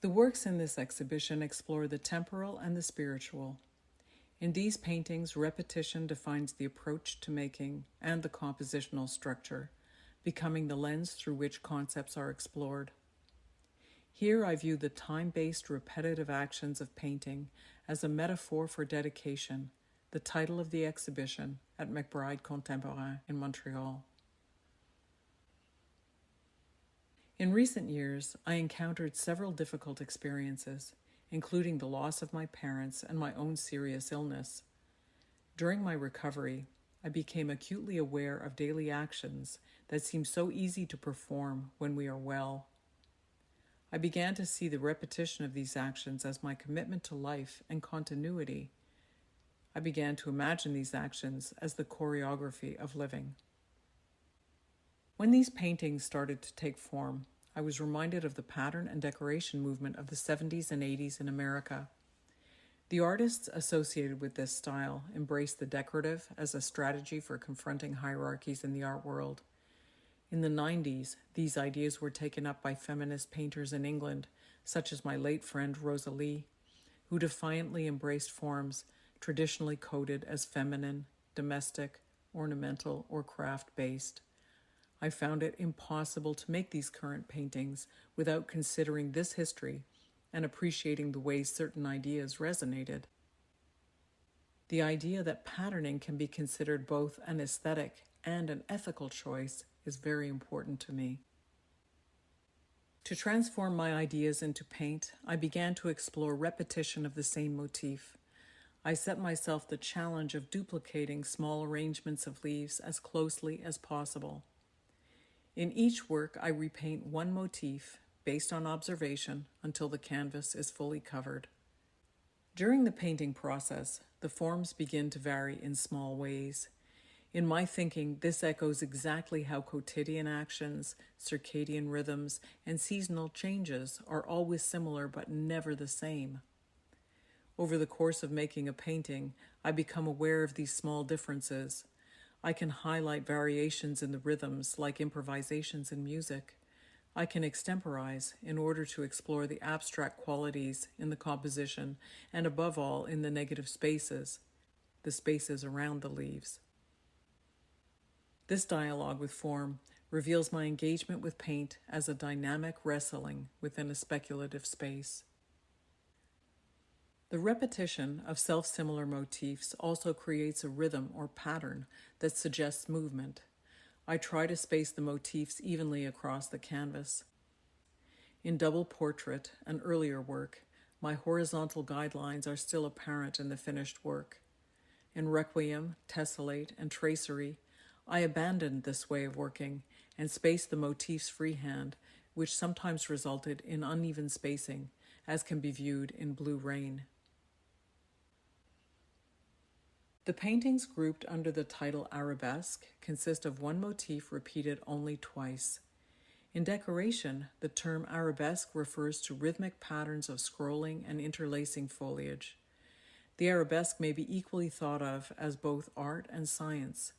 The works in this exhibition explore the temporal and the spiritual. In these paintings, repetition defines the approach to making and the compositional structure, becoming the lens through which concepts are explored. Here I view the time-based repetitive actions of painting as a metaphor for dedication, the title of the exhibition at McBride Contemporain in Montreal. In recent years, I encountered several difficult experiences, including the loss of my parents and my own serious illness. During my recovery, I became acutely aware of daily actions that seem so easy to perform when we are well. I began to see the repetition of these actions as my commitment to life and continuity. I began to imagine these actions as the choreography of living. When these paintings started to take form, I was reminded of the pattern and decoration movement of the 70s and 80s in America. The artists associated with this style embraced the decorative as a strategy for confronting hierarchies in the art world. In the 90s, these ideas were taken up by feminist painters in England, such as my late friend Rosalie, who defiantly embraced forms traditionally coded as feminine, domestic, ornamental, or craft-based. I found it impossible to make these current paintings without considering this history and appreciating the ways certain ideas resonated. The idea that patterning can be considered both an aesthetic and an ethical choice is very important to me. To transform my ideas into paint, I began to explore repetition of the same motif. I set myself the challenge of duplicating small arrangements of leaves as closely as possible. In each work, I repaint one motif based on observation until the canvas is fully covered. During the painting process, the forms begin to vary in small ways. In my thinking, this echoes exactly how quotidian actions, circadian rhythms, and seasonal changes are always similar but never the same. Over the course of making a painting, I become aware of these small differences. I can highlight variations in the rhythms like improvisations in music. I can extemporize in order to explore the abstract qualities in the composition and above all in the negative spaces, the spaces around the leaves. This dialogue with form reveals my engagement with paint as a dynamic wrestling within a speculative space. The repetition of self-similar motifs also creates a rhythm or pattern that suggests movement. I try to space the motifs evenly across the canvas. In Double Portrait, an earlier work, my horizontal guidelines are still apparent in the finished work. In Requiem, Tessellate, and Tracery, I abandoned this way of working and spaced the motifs freehand, which sometimes resulted in uneven spacing, as can be viewed in Blue Rain. The paintings grouped under the title Arabesque consist of one motif repeated only twice. In decoration, the term arabesque refers to rhythmic patterns of scrolling and interlacing foliage. The arabesque may be equally thought of as both art and science,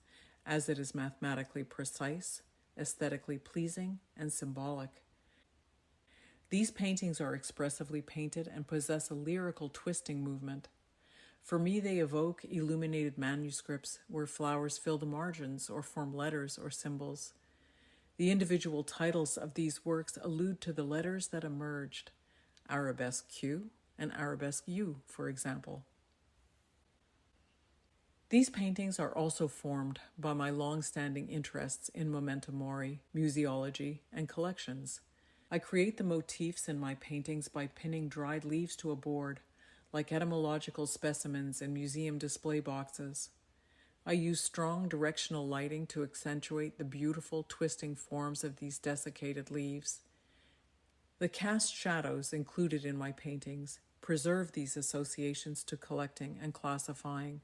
as it is mathematically precise, aesthetically pleasing, and symbolic. These paintings are expressively painted and possess a lyrical twisting movement. For me, they evoke illuminated manuscripts where flowers fill the margins or form letters or symbols. The individual titles of these works allude to the letters that emerged, Arabesque Q and Arabesque U, for example. These paintings are also formed by my long-standing interests in memento mori, museology, and collections. I create the motifs in my paintings by pinning dried leaves to a board, like etymological specimens in museum display boxes. I use strong directional lighting to accentuate the beautiful twisting forms of these desiccated leaves. The cast shadows included in my paintings preserve these associations to collecting and classifying.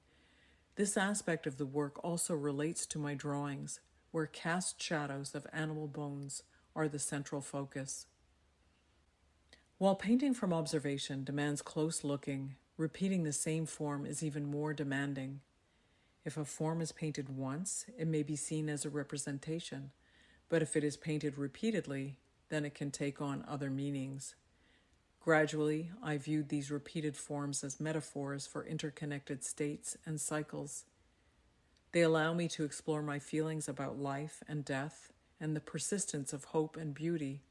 This aspect of the work also relates to my drawings, where cast shadows of animal bones are the central focus. While painting from observation demands close looking, repeating the same form is even more demanding. If a form is painted once, it may be seen as a representation, but if it is painted repeatedly, then it can take on other meanings. Gradually, I viewed these repeated forms as metaphors for interconnected states and cycles. They allow me to explore my feelings about life and death and the persistence of hope and beauty.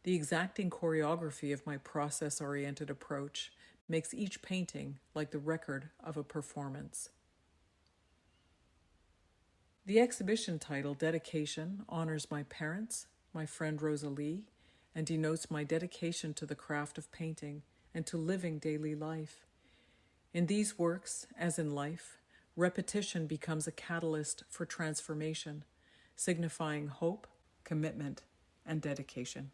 The exacting choreography of my process-oriented approach makes each painting like the record of a performance. The exhibition title, Dedication, honors my parents, my friend Rosalie, and denotes my dedication to the craft of painting and to living daily life. In these works, as in life, repetition becomes a catalyst for transformation, signifying hope, commitment, and dedication.